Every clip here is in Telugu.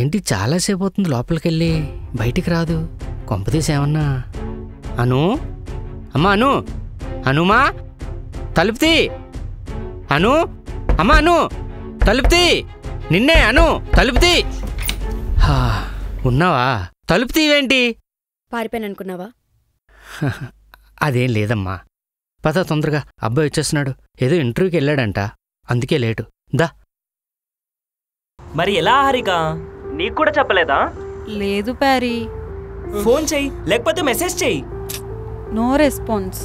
ఏంటి చాలాసేపు అవుతుంది లోపలికెళ్ళి, బయటికి రాదు. కొంపతీసేమన్నా అను, అమ్మా అను, అనుమా తలుపుతీ, అను, అమ్మా అను తలుపుతీ, నిన్నే అను తలుపుతీ. ఉన్నావా? తలుపుతీవేంటి? పారిపోయాననుకున్నావా? అదేం లేదమ్మా. పద తొందరగా, అబ్బాయి వచ్చేస్తున్నాడు. ఏదో ఇంటర్వ్యూకి వెళ్ళాడంట, అందుకే లేటు. దా. మరి ఎలా హారిక? నీకు కూడా చెప్పలేదా? లేదు ప్యారీ. ఫోన్ చెయ్యి, లేకపోతే మెసేజ్ చెయ్యి. No response.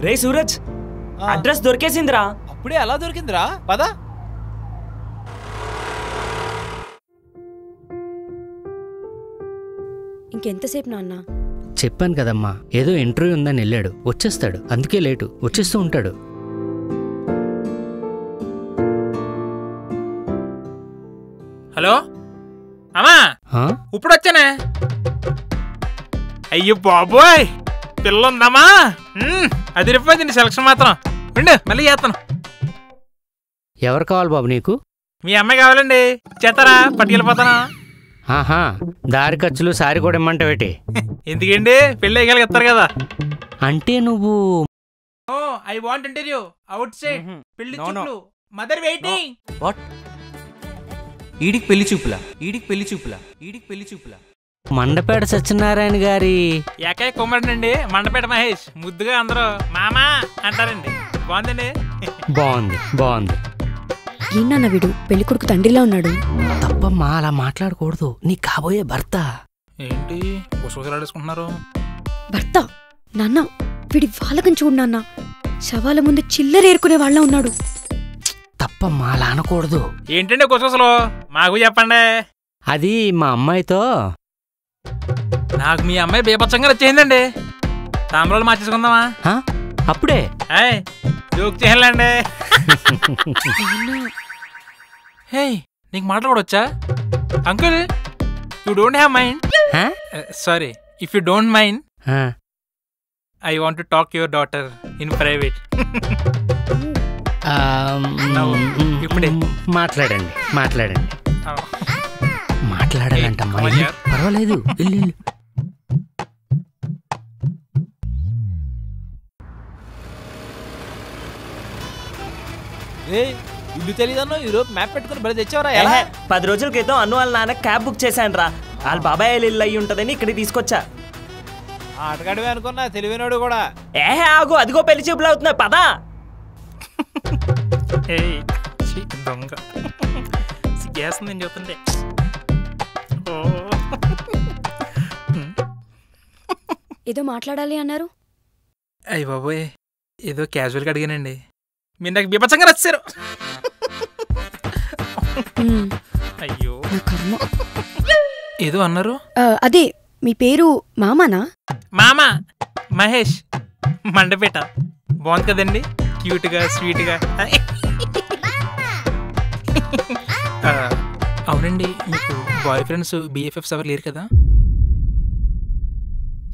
రే సూరజ్, అడ్రస్ దొరికేసిందిరా. అప్పుడే ఎలా దొరికిందిరా? పదా. ఇంకెంతసేపు నాన్న? చెప్పాను కదమ్మా, ఏదో ఇంటర్వ్యూ ఉందని వెళ్ళాడు, వచ్చేస్తాడు, అందుకే లేటు. వచ్చేస్తూ ఉంటాడు. హలో అమ్మా, ఇప్పుడు వచ్చానే. అయ్యో బాబోయ్, పిల్ల ఉందమ్మా. అది రిపోయింది సెలక్షన్ మాత్రం. ఉండు, మళ్ళీ చేస్తాను. ఎవరు కావాలి బాబు నీకు? మీ అమ్మాయి కావాలండి, చేస్తారా? పట్టుకెళ్ళిపోతాను. ఆహా, దారి ఖర్చులు సారి కూడా ఇమ్మంటావేటి? ఎందుకండి, పెళ్ళి అయ్యగలిగి ఇస్తారు కదా. అంటే నువ్వు I want interview out side. పెళ్లి చూపులు, మదర్ వెయిటింగ్. వాట్? ఈడికి పెళ్లి చూపులా? ఈడికి పెళ్లి చూపులా? ఈడికి పెళ్లి చూపులా? మండపేట సత్యనారాయణ గారి ఏకైక కుమారుడండి మండపేట మహేష్. ముద్దుగా అందరూ మామా అంటారండి. బాగుందండి. బాగుంది బాగుంది. ఏంటన్న వీడు పెళ్లి కొడుకు తండ్రిలా ఉన్నాడు. తప్పమ్మా, అలా మాట్లాడకూడదు. నీ కాబోయే భర్త. ఏంటి గుసగుసలాడేసుకుంటున్నారు? భర్త? నాన్న, వీడి వాళ్ళకం చూడు నాన్న. శవాల ముందు చిల్లర ఏరుకునే వాళ్ళ ఉన్నాడు. తప్పమ్మా, అలా అనకూడదు. ఏంటండి గుసగుసలు? మాకు చెప్పండి. అది మా అమ్మాయితో. నాకు మీ అమ్మాయి బేపచ్చంగా వచ్చేసిందండి. తాంబూలాలు మార్చేసుకుందామా? అప్పుడే జోక్ చేయాలండి. హే, నీకు మాటలు కూడా వచ్చా? Uncle, you don't have mind. Sorry, if you don't mind, I want to talk your daughter in private. ఇప్పుడే మాట్లాడండి. మాట్లాడాలంటమ్మా. పర్వాలేదు, ఇల్లు. ఇల్లు తెలీదన్నో ఈరోజు మ్యాప్ పెట్టుకుని బలి తెచ్చావరా? 10 రోజుల క్రితం అన్ను వాళ్ళ నాన్న క్యాబ్ బుక్ చేశాను రా. వాళ్ళ బాబాయ్ ఇల్లు అయ్యి ఉంటదని ఇక్కడికి తీసుకొచ్చా. ఆటగాడివే అనుకున్నా, తెలివైనోడు కూడా. ఆగు, అదిగో పెళ్లి చూపులు అవుతున్నాయి, పదా. దొంగ గ్యాస్ నేను చూస్తుంటే. ఏదో మాట్లాడాలి అన్నారు. అయ్య బాబోయ్, ఏదో క్యాజువల్గా అడిగానండి. మీరు నాకు బీభత్సంగా నచ్చారు. అయ్యో, ఏదో అన్నారు. అదే, మీ పేరు మామానా? మామా మహేష్, మండపేట. బాగుంది కదండి, క్యూట్గా స్వీట్గా. అవునండి, మీకు బాయ్ ఫ్రెండ్స్ బిఎఫ్ఎఫ్స్ ఎవరు లేరు కదా?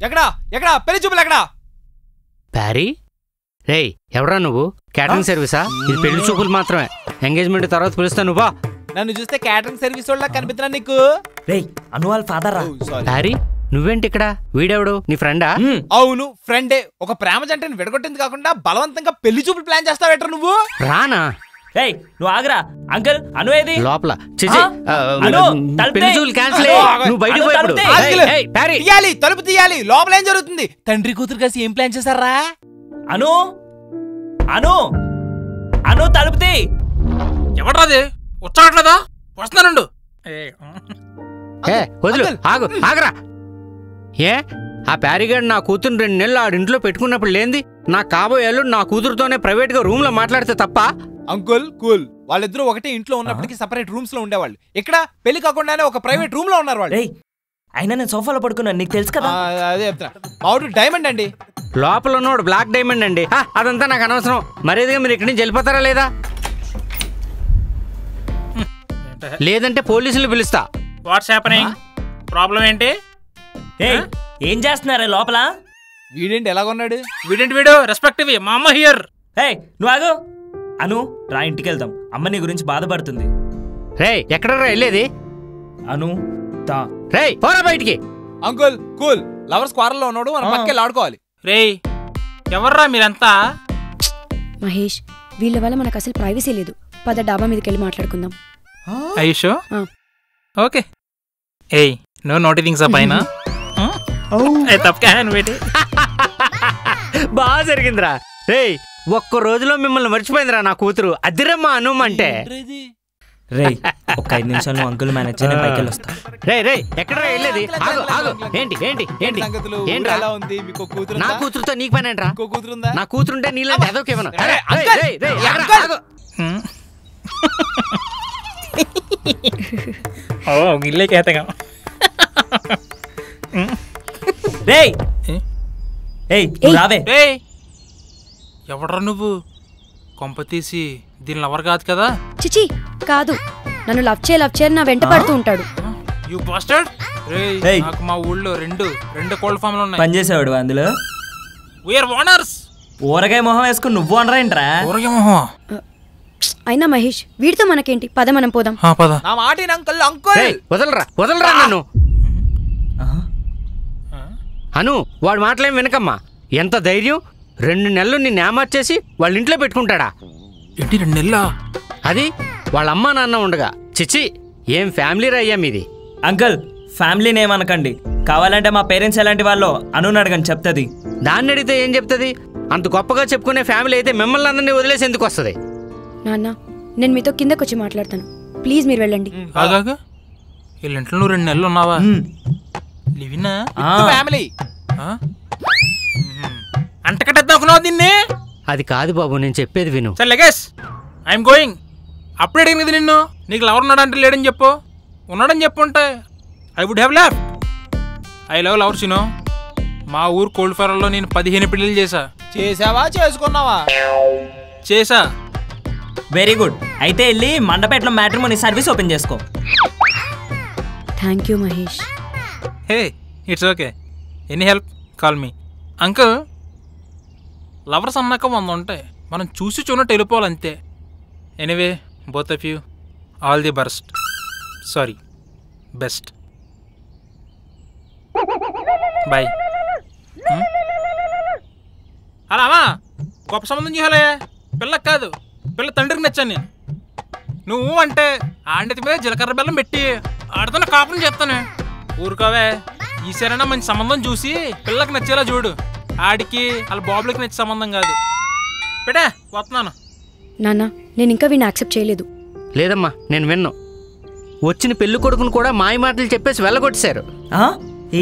ఎక్కడా పెళ్లి చూపులు ఎక్కడా? ప్యారీ, రేయ్ ఎవరా నువ్వు? క్యాటరింగ్ సర్వీసా? ఇది పెళ్లి చూపులు మాత్రమే. ఎంగేజ్మెంట్ తర్వాత పిలుస్తా. నువ్వా? నన్ను చూస్తే క్యాటరింగ్ సర్వీస్ వాళ్ళ కనిపిస్తున్నా నీకు? రేయ్, అను వాళ్ళ ఫాదర్ రా. ప్యారీ, నువ్వేంటి ఇక్కడ? వీడెవడు? నీ ఫ్రెండా? అవును, ఫ్రెండే. ఒక ప్రేమ జంటని విడగొట్టింది కాకుండా బలవంతంగా పెళ్లి చూపులు ప్లాన్ చేస్తావేట్రా నువ్వు? రానా? ఏయ్, నువ్వు ఆగరా. అంకుల్, అను ఏది? లోపల. పెళ్లి చూపులు క్యాన్సిల్. నువ్వు బయటకు పోయాడు. తలుపు తీయాలి. లోపల ఏం జరుగుతుంది? తండ్రి కూతురు కలిసి ఏం ప్లాన్ చేశారా? అను అను అను తలుపు తీ. ఎవడ్రాది? వచ్చాట్లేదా? వస్తున్నానండు. వదులు, ఆగు, ఆగరా. ఏ, ఆ ప్యారీగాడు నా కూతురు 2 నెలలు ఆడింట్లో పెట్టుకున్నప్పుడు లేంది? నా కాబోయేళ్ళు నా కూతురుతోనే ప్రైవేట్ గా రూమ్ లో మాట్లాడితే తప్ప? అంకుల్ కూల్, వాళ్ళిద్దరూ ఒకటే ఇంట్లో ఉన్నప్పటికీ సెపరేట్ రూమ్స్ లో ఉండేవాళ్ళు. ఇక్కడ పెళ్లి కాకుండానే ఒక ప్రైవేట్ రూమ్ లో ఉన్నారు వాళ్ళు. అయినా నేను సోఫాలో పడుకున్నాను, నీకు తెలుసు కదా. అదే చెప్తున్నా, మావాడు డైమండ్ అండి. లోపల ఉన్నవాడు బ్లాక్ డైమండ్ అండి. అదంతా నాకు అనవసరం. మరేదిగా మీరు ఇక్కడి నుంచి వెళ్ళిపోతారా లేదా? లేదంటే పోలీసులు పిలుస్తా. What's happening? ప్రాబ్లం ఏంటి? ఏం చేస్తున్నారా లోపల? వీడేంటి ఎలాగొన్నాడు? వీడేంటి వీడు? రెస్పెక్టివ్ మా అమ్మ హియర్. నువ్వు ఆగు. అను రా, ఇంటికి వెళ్దాం. అమ్మ నీ గురించి బాధపడుతుంది. రే ఎక్కడ వెళ్ళేది? అను తా. రే పోరా బయటికి. అంకుల్ కూల్, లవర్స్ క్వారల్లో ఉన్నాడు, మనం పక్కకి ఆడుకోవాలి. రేయ్ ఎవర్రా మీరంతా? మహేష్, వీళ్ళ వల్ల మనకు అసలు ప్రైవసీ లేదు. పద డాబా మీదకి వెళ్ళి మాట్లాడుకుందాం. IShow okay. ఏయ్ నో నోటి థింగ్స్ పైన బాగా జరిగిందిరా. రే ఒక్క రోజులో మిమ్మల్ని మర్చిపోయిందిరా నా కూతురు. అదిరమ్మా అను అంటే. రే ఒక 5 నిమిషాలు నువ్వు అంకుల్ మేనేజ్ చేయి, నేను పైకి వెళ్ళొస్తా. రే ఎక్కడ వెళ్ళేది? ఆగు ఆగు. ఏంటి ఏంటి ఏంటి ఏంట్రా? ఎలా ఉంది మీకు కూతురు? నా కూతురుతో నీకు పని ఏంట్రా? ఇంకో కూతురుందా? నా కూతురుంటే నీళ్ళంటే అదొకేమన్నా? ఓ గిల్లే కేతగా. రేయ్ రావే. రేయ్ ఎవడ్రా నువ్వు? కొంప తీసి దీని లవర్ కాదు కదా? చిచి కాదు, నన్ను లవ్ చేయ నా వెంట పడుతూ ఉంటాడు. You bastard. రేయ్ నాకు మా ఊళ్ళో రెండు కోల్డ్ ఫామ్లు ఉన్నాయి. పని చేసేవాడు అందులో. We are owners. ఊరగాయ మొహం వేసుకుని నువ్వు అనరేంట్రా? ఊరగాయ మొహం. అయినా మహేష్, వీడితో మనకేంటి? పద మనం పోదాం. పద. నా మాటిన అంకుల్. అంకుల్ వదలరా నన్ను. అను వాడు మాటలేం వినకమ్మా. ఎంత ధైర్యం! 2 నెలలు నిన్ను ఏమార్చేసి వాళ్ళ ఇంట్లో పెట్టుకుంటాడా? ఏంటి 2 నెలలా? అది వాళ్ళ అమ్మా నాన్న ఉండగా. చిచ్చి ఏం ఫ్యామిలీ రయ్యా మీది. అంకుల్ ఫ్యామిలీని ఏమనకండి. కావాలంటే మా పేరెంట్స్ ఎలాంటి వాళ్ళు అనుని అడగని చెప్తుంది. దాన్ని అడిగితే ఏం చెప్తుంది? అంత గొప్పగా చెప్పుకునే ఫ్యామిలీ అయితే మిమ్మల్ని అందరినీ వదిలేసి ఎందుకు వస్తుంది? నాన్న, నేను మీతో కిందకొచ్చి మాట్లాడతాను. ప్లీజ్ మీరు వెళ్ళండి. ఆగాగా వీళ్ళ ఇంట్లో నువ్వు 2 నెలలు ఉన్నావా? లివినా ఫ్యామిలీ అంటకట్టేద్దాకున్నావు దీన్ని. అది కాదు బాబు, నేను చెప్పేది విను. సరే లెగేస్ ఐఎమ్ గోయింగ్. అప్పుడే అడిగింది కదా నిన్ను, నీకు లవర్ ఉన్నాడంటే లేడని చెప్పు. ఉన్నాడని చెప్పుంటే I would have left. I love lovers you know. మా ఊరు కోల్డ్ ఫైర్లో నేను 15 పెళ్ళిళ్ళు చేసావా చేసుకున్నావా? చేసా. Very good. అయితే వెళ్ళి మండపేటలో మ్యాట్రిమోనీ సర్వీస్ ఓపెన్ చేసుకో. Thank you Mahesh. Hey it's okay. Any help call me. Uncle lovers అన్నాక 100 ఉంటాయి. మనం చూసి చూడట్టు వెళ్ళిపోవాలంతే. Anyway both of you all the best. Bye. అలామా గొప్ప సంబంధం చేయాలే. పిల్లకి కాదు, పిల్ల తండ్రికి నచ్చాను నేను. నువ్వు అంటే ఆండితి మీద జీలకర్ర బెల్లం పెట్టి ఆడుతున్న కాపుని చెప్తాను. ఊరుకోవే. ఈసారైనా మంచి సంబంధం చూసి పిల్లకి నచ్చేలా చూడు. ఆడికి వాళ్ళ బాబులకి నచ్చే సంబంధం కాదు. పెడే వస్తున్నాను. నాన్న, నేను ఇంకా వీడిని యాక్సెప్ట్ చేయలేదు. లేదమ్మా నేను విన్ను. వచ్చిన పెళ్లి కొడుకును కూడా మాయ మాటలు చెప్పేసి వెళ్ళగొట్టేశారు.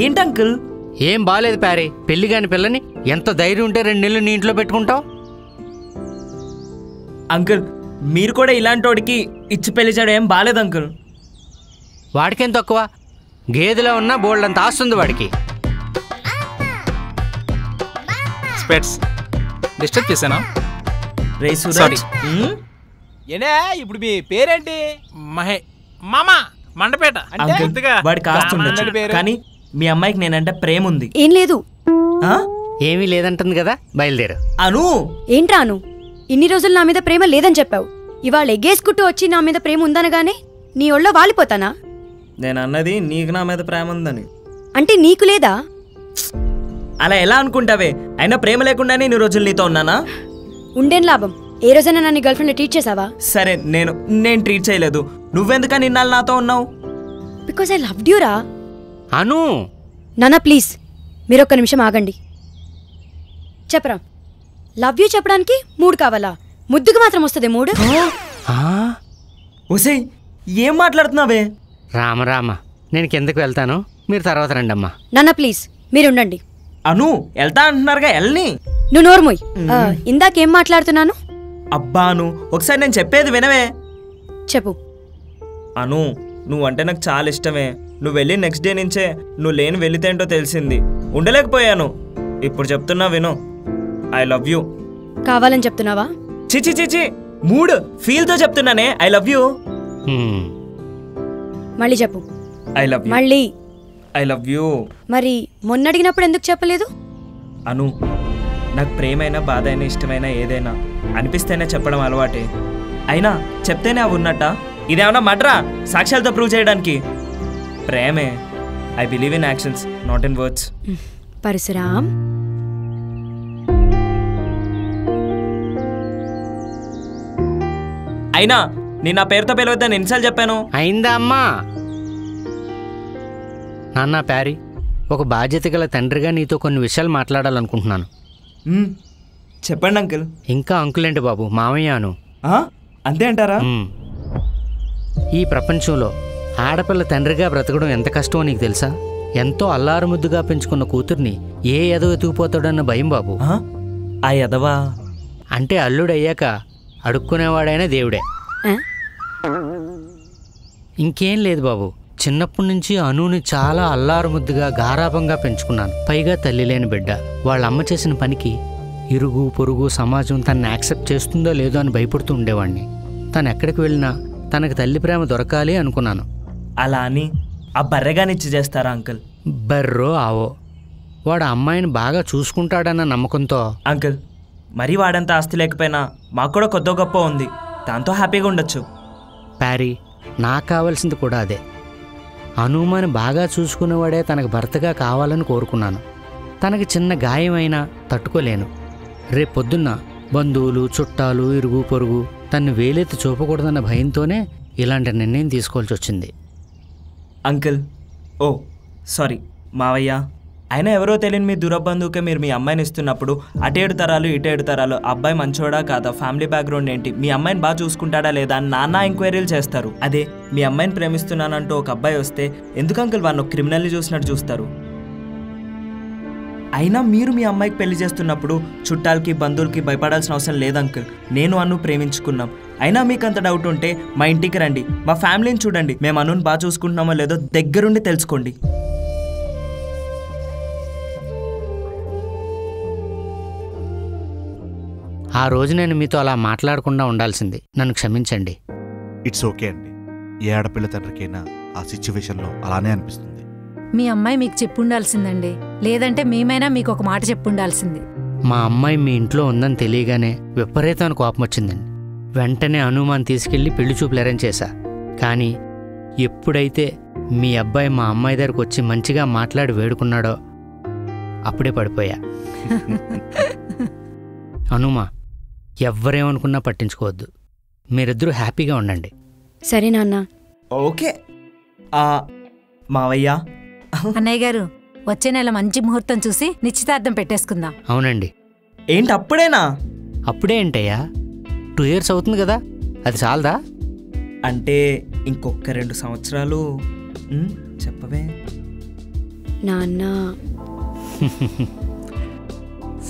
ఏంటి అంకుల్? ఏం బాలేదు ప్యారీ. పెళ్లి కాని పిల్లని ఎంత ధైర్యం ఉంటే 2 నెలలు నీ ఇంట్లో పెట్టుకుంటావు? అంకుల్ మీరు కూడా ఇలాంటి వాడికి ఇచ్చి పెళ్లి చేయడం ఏం బాలేదు అంకుల్. వాడికేం తక్కువ? గేదెలో ఉన్నా బోల్డంత ఆస్తుంది వాడికి. స్పెట్స్ డిస్టర్బ్ చేశానా? ఏనే ఇప్పుడు మీ పేరేంటి? మామా మండపేట. వాడి కాస్తుంది కానీ మీ అమ్మాయికి నేనంటే ప్రేమ ఉంది. ఏం లేదు. ఏమీ లేదంటుంది కదా, బయలుదేరు. అను ఏంట్రా అను, ఇన్ని రోజులు నా మీద ప్రేమ లేదని చెప్పావు. ఇవాళ ఎగ్గేసుకుంటూ వచ్చి నా మీద ప్రేమ ఉందనగానే నీ ఒళ్ళో వాలిపోతానా? నేను అన్నది నీకు నా మీద ప్రేమ ఉందని. అంటే నీకు లేదా? అలా ఎలా అనుకుంటావే? అయినా ప్రేమ లేకుండానే ఇన్ని రోజులు నీతో ఉన్నానా? ఉండేం లాభం? ఏ రోజైనా నన్ను గర్ల్ ఫ్రెండ్ ట్రీట్ చేసావా? సరే నేను ట్రీట్ చేయలేదు. నువ్వెందుకని ఇన్నాళ్ళు నాతో ఉన్నావు? బికాజ్ ఐ లవ్డ్ యూ రా. అను నానా ప్లీజ్ మీరొక్క నిమిషం ఆగండి. చెప్పరా, లవ్ యూ చెప్పడానికి 3 కావాలా? ముద్దుకు మాత్రం వస్తుంది 3? ఒసేయ్ ఏం మాట్లాడుతున్నావే? రామ నేను కిందకు వెళ్తాను, మీరు తర్వాత రండి అమ్మా. నాన్న ప్లీజ్ మీరుండండి. అను వెళ్తా అంటున్నారుగా, వెళ్ళని. నువ్వు నోర్మోయ్. ఇందాకేం మాట్లాడుతున్నాను? అబ్బాను ఒకసారి నేను చెప్పేది వినవే. చెప్పు. అను, నువ్వంటే నాకు చాలా ఇష్టమే. నువ్వు వెళ్ళి నెక్స్ట్ డే నుంచే నువ్వు లేని వెళితేంటో తెలిసింది. ఉండలేకపోయాను. ఇప్పుడు చెప్తున్నా విను. I love you. కావాలని చెప్తున్నావా? చిచి చిచి, మూడ్ ఫీల్తో చెప్తున్నానే. I love you. మళ్ళీ చెప్పు. I love you. మళ్ళీ. I love you. మరి మొన్న అడిగినప్పుడు ఎందుకు చెప్పలేదు? అను, నాకు ప్రేమైనా బాధ అయినా ఇష్టమైనా ఏదైనా అనిపిస్తేనే చెప్పడం అలవాటే. అయినా చెప్తేనే అవి ఉన్నట్ట? ఇదేమన్నా మడ్రా సాక్ష్యాలతో ప్రూవ్ చేయడానికి? ప్రేమే. I believe in actions, not in words. Parashuram, అయినా నేను నా పేరుతో పిలవద్దని ఎన్నిసార్లు చెప్పాను? అయిందా అమ్మా? నాన్న ప్యారీ, ఒక బాధ్యత గల తండ్రిగా నీతో కొన్ని విషయాలు మాట్లాడాలనుకుంటున్నాను. చెప్పండి అంకుల్. ఇంకా అంకుల్ ఏంటి బాబు, మామయ్యాను. అంతే అంటారా? ఈ ప్రపంచంలో ఆడపిల్ల తండ్రిగా బ్రతకడం ఎంత కష్టమో నీకు తెలుసా? ఎంతో అల్లారుముద్దుగా పెంచుకున్న కూతుర్ని ఏ ఎదవ ఎత్తుకుపోతాడన్న భయం బాబు. ఆ ఎదవా అంటే అల్లుడయ్యాక అడుక్కునేవాడైనా దేవుడే. ఇంకేం లేదు బాబు, చిన్నప్పటి నుంచి అనుని చాలా అల్లారుముద్దుగా గారాభంగా పెంచుకున్నాను. పైగా తల్లి లేని బిడ్డ. వాళ్ళ అమ్మ చేసిన పనికి ఇరుగు పొరుగు సమాజం తనని యాక్సెప్ట్ చేస్తుందో లేదో అని భయపడుతూ ఉండేవాడిని. తను ఎక్కడికి వెళ్ళినా తనకు తల్లి ప్రేమ దొరకాలి అనుకున్నాను. అలా అని ఆ బర్రెగానిచ్చి చేస్తారా అంకుల్? బర్రో ఆవో, వాడు అమ్మాయిని బాగా చూసుకుంటాడన్న నమ్మకంతో. అంకుల్, మరీ వాడంత ఆస్తి లేకపోయినా మాకు కూడా కొద్దో గొప్ప ఉంది. దాంతో హ్యాపీగా ఉండొచ్చు. ప్యారీ, నాకు కావాల్సింది కూడా అదే. హనుమాని బాగా చూసుకునేవాడే తనకు భర్తగా కావాలని కోరుకున్నాను. తనకి చిన్న గాయమైనా తట్టుకోలేను. రేపొద్దున్న బంధువులు చుట్టాలు ఇరుగు పొరుగు తన్ను వేలెత్తి చూపకూడదన్న భయంతోనే ఇలాంటి నిర్ణయం తీసుకోవాల్సి వచ్చింది. అంకుల్, ఓ సారీ మావయ్య, అయినా ఎవరో తెలియని మీ దురబంధువుకే మీరు మీ అమ్మాయిని ఇస్తున్నప్పుడు అటేడు తరాలు ఇటేడు తరాలు అబ్బాయి మంచోడా కాదా, ఫ్యామిలీ బ్యాక్గ్రౌండ్ ఏంటి, మీ అమ్మాయిని బాగా చూసుకుంటాడా లేదా అని నానా ఎంక్వైరీలు చేస్తారు. అదే మీ అమ్మాయిని ప్రేమిస్తున్నానంటూ ఒక అబ్బాయి వస్తే ఎందుకు అంకుల్ వాడిని ఒక క్రిమినల్ని చూసినట్టు చూస్తారు? అయినా మీరు మీ అమ్మాయికి పెళ్లి చేస్తున్నప్పుడు చుట్టాలకి బంధువులకి భయపడాల్సిన అవసరం లేదు అంకుల్. నేను అను ప్రేమించుకున్నాం. అయినా మీకు అంత డౌట్ ఉంటే మా ఇంటికి రండి, మా ఫ్యామిలీని చూడండి. మేము అనుని బాగా చూసుకుంటున్నామో లేదో దగ్గరుండి తెలుసుకోండి. ఆ రోజు నేను మీతో అలా మాట్లాడకుండా ఉండాల్సింది. నన్ను క్షమించండి. ఇట్స్ ఓకే అండి. ఏ ఆడపిల్ల తండ్రికైనా ఆ సిచ్యువేషన్లో అలానే అనిపిస్తుంది. మీ అమ్మాయి మీకు చెప్పుండాల్సిందండి, లేదంటే మేమైనా మీకు ఒక మాట చెప్పుండాల్సింది. మా అమ్మాయి మీ ఇంట్లో ఉందని తెలియగానే విపరీతమైన కోపం వచ్చిందండి. వెంటనే హనుమాన్ తీసుకెళ్లి పెళ్లి చూపులు అరేంజ్ చేశా. కానీ ఎప్పుడైతే మీ అబ్బాయి మా అమ్మాయి దగ్గరకు వచ్చి మంచిగా మాట్లాడి వేడుకున్నాడో అప్పుడే పడిపోయా. హనుమా, ఎవ్వరేమనుకున్నా పట్టించుకోవద్దు. మీరిద్దరూ హ్యాపీగా ఉండండి. సరే నాన్న. ఓకే మావయ్య. అన్నయ్య గారు, వచ్చే నెల మంచి ముహూర్తం చూసి నిశ్చితార్థం పెట్టేసుకుందాం. అవునండి. ఏంటి అప్పుడేనా? అప్పుడే ఏంటయ్యా, 2 years అవుతుంది కదా, అది చాలదా? అంటే ఇంకొక 2 సంవత్సరాలు. చెప్పవే నాన్న.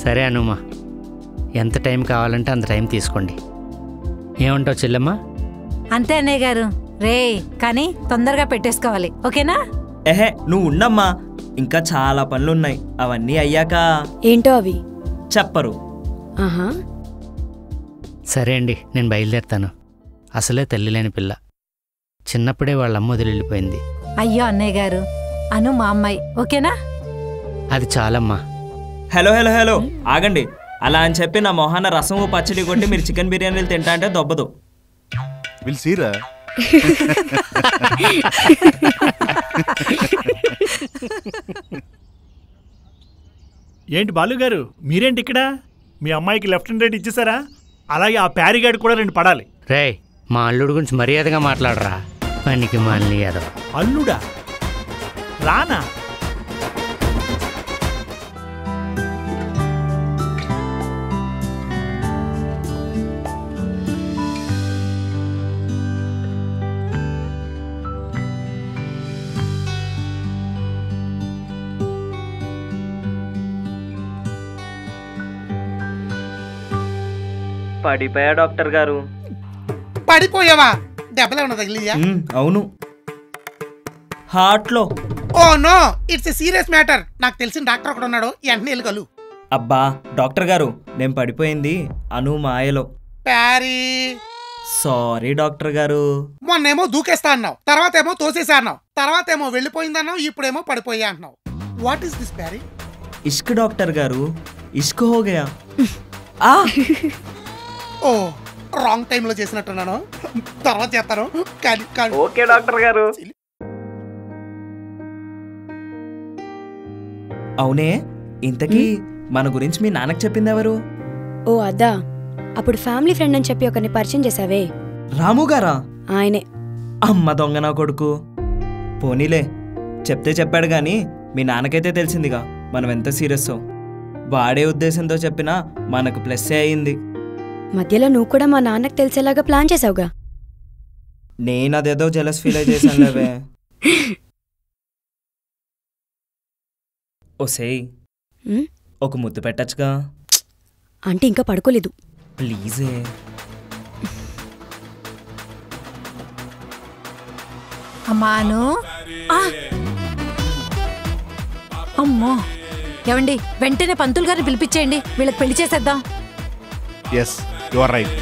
సరే హనుమా, ఎంత టైం కావాలంటే అంత టైం తీసుకోండి. ఏమంటావు చెల్లెమ్మా? అంతే అన్నయ్య గారు. రే కానీ తొందరగా పెట్టేసుకోవాలి, ఓకేనా? ఏహే నువ్వు ఉండమ్మా, ఇంకా చాలా పనులున్నాయి. అవన్నీ అయ్యాక. ఏంటో అవి? చెప్పరు. ఆహా. సరే అండి, నేను బయలుదేరుతాను. అసలే తల్లి లేని పిల్ల, చిన్నప్పుడే వాళ్ళ అమ్మ వదిలి వెళ్ళిపోయింది. అయ్యో అన్నయ్య గారు, అను మా అమ్మాయి, ఓకేనా? అది చాలమ్మా. హలో హలో హలో, ఆగండి. అలా అని చెప్పి నా మొహాన రసము పచ్చడి కొట్టి మీరు చికెన్ బిర్యానీలు తింటా అంటే దొబ్బదు. విల్ సీరా. ఏంటి బాలుగారు, మీరేంటి ఇక్కడ? మీ అమ్మాయికి లెఫ్ట్ అండ్ రైట్ ఇచ్చేసారా? అలాగే ఆ ప్యారీగాడు కూడా 2 పడాలి. రే, మా అల్లుడు గురించి మర్యాదగా మాట్లాడరా. పనికి మళ్ళీ అదో అల్లుడా? రానా? పడిపోయా డాక్టర్ గారు. పడిపోయావా? దెబ్బలేమన్నా తగిలియా? అవును, హార్ట్లో. Oh no, it's a serious matter. నాకు తెలిసిన డాక్టర్ ఒకడు ఉన్నాడు, వెంటనే వెళ్ళి కలు. అబ్బా డాక్టర్ గారు, నేను పడిపోయింది అను మాయలో. ప్యారీ. సారీ డాక్టర్ గారు. మొన్నేమో దూకేస్తా అన్నావు, తర్వాత ఏమో తోసేసా అన్నావు, తర్వాత ఏమో వెళ్ళిపోయిందన్నావు, ఇప్పుడేమో పడిపోయా అంటున్నావు. వాట్ ఈస్ దిస్ ప్యారీ? ఇష్క్ డాక్టర్ గారు, ఇష్క్ హో గయా. ఓ రాంగ్ టైంలో చేసినట్టున్నాను, తర్వాత చేస్తాను. కానీ ఓకే డాక్టర్ గారు. అవునే, ఇంతకీ మన గురించి మీ నాన్నకు చెప్పింది ఎవరు? ఓ అదా, అప్పుడు ఫ్యామిలీ ఫ్రెండ్ అని చెప్పి ఒకరిని పరిచయం చేసావే, రాము గారా? ఆయనే. అమ్మ దొంగ నా కొడుకు. పోనీలే, చెప్తే చెప్పాడు గాని మీ నాన్నకైతే తెలిసిందిగా మనం ఎంత సీరియస్సో. వాడే ఉద్దేశంతో చెప్పినా మనకు ప్లస్సే అయింది. మధ్యలో నువ్వు కూడా మా నాన్నకు తెలిసేలాగా ప్లాన్ చేసావుగా. నేను అదేదో జెలస్ ఫీల్ అయి చేశాను లేవే. ఓసేయ్, ఒక ముద్దు పెట్టచ్చుగా. అంటే ఇంకా పడుకోలేదు. ప్లీజే. అమ్మాను. అమ్మో, ఏమండి వెంటనే పంతులు గారిని పిలిపించేయండి, వీళ్ళకి పెళ్లి చేసేద్దాం. Yes, you are right.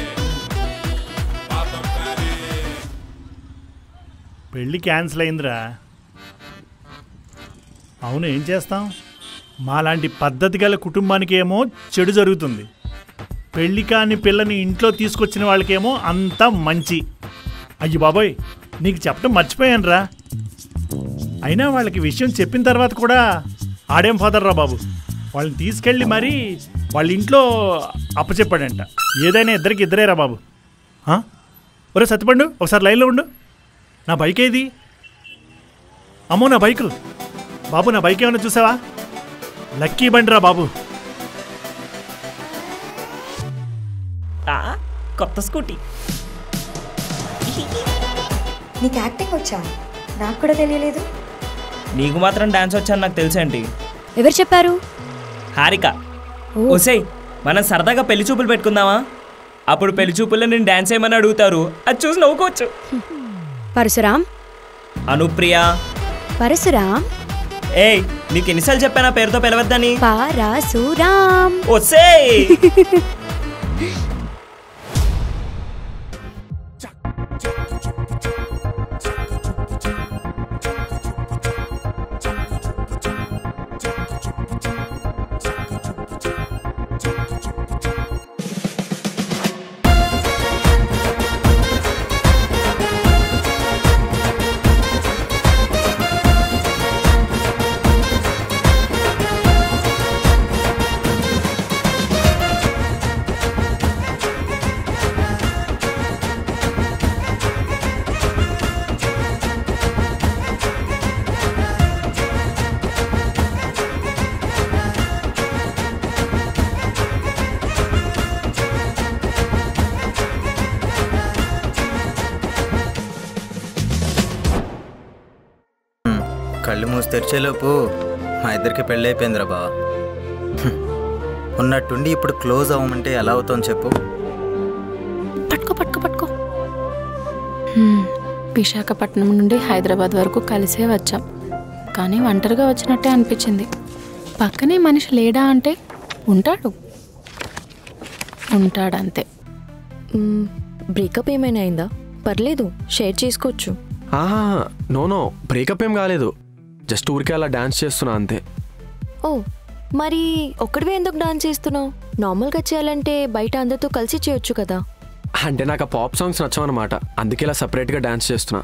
పెళ్ళి క్యాన్సిల్ అయిందిరా. అవును, ఏం చేస్తాం? మాలాంటి పద్ధతి గల కుటుంబానికి ఏమో చెడు జరుగుతుంది, పెళ్ళి కాని పిల్లని ఇంట్లో తీసుకొచ్చిన వాళ్ళకేమో అంతా మంచి. అయ్యి బాబోయ్, నీకు చెప్పడం మర్చిపోయాను రా. అయినా వాళ్ళకి విషయం చెప్పిన తర్వాత కూడా ఆడేం ఫాదర్ రా బాబు, వాళ్ళని తీసుకెళ్ళి మరీ వాళ్ళ ఇంట్లో అప్పచెప్పాడంట. ఏదైనా ఇద్దరికి ఇద్దరేరా బాబు. ఒరే సత్యపండు, ఒకసారి లైన్లో ఉండు. నా బైక్ ఏది? అమ్మో నా బైకు. బాబు నా బైక్ ఏమైనా చూసావా? లక్కీ బండిరా బాబు. కొత్త స్కూటీ. నీకు యాక్టింగ్ వచ్చా? నాకు కూడా తెలియలేదు. నీకు మాత్రం డాన్స్ వచ్చాను నాకు తెలుసండి. ఎవరు చెప్పారు? హారిక. ఓసేయ్, మనం సరదాగా పెళ్లి చూపులు పెట్టుకుందామా? అప్పుడు పెళ్లి చూపుల్లో నేను డాన్స్ ఏమని అడుగుతారు, అది చూసి నవ్వుకోవచ్చు. పరశురామ్. అనుప్రియ. పరశురామ్. ఏయ్, నీకు ఎన్నిసార్లు చెప్పానా పేరుతో పిలవద్దని? పరశురామ్. ఓసేయ్. కళ్ళు మూసి తెరిచేలోపు మా ఇద్దరికి పెళ్ళి అయిపోయిందిరా బా. ఉన్నట్టుండి ఇప్పుడు క్లోజ్ అవ్వమంటే ఎలా అవుతాం చెప్పు? పట్టుకో పట్టుకో పట్టుకో. విశాఖపట్నం నుండి హైదరాబాద్ వరకు కలిసే వచ్చాం, కానీ ఒంటరిగా వచ్చినట్టే అనిపించింది. పక్కనే మనిషి లేడా అంటే ఉంటాడంతే. బ్రేకప్ ఏమైనా అయిందా? పర్లేదు, షేర్ చేసుకోవచ్చు. నో బ్రేకప్ ఏం కాలేదు, జస్ట్ ఊరికే అలా డాన్స్ చేస్తున్నా అంతే. ఓ, మరి ఒక్కడివే ఎందుకు డాన్స్ చేస్తున్నావు? నార్మల్గా చేయాలంటే బయట అందరితో కలిసి చేయొచ్చు కదా. అంటే నాకు ఆ పాప్ సాంగ్స్ నచ్చవన్నమాట, అందుకే ఇలా సపరేట్గా డాన్స్ చేస్తున్నా.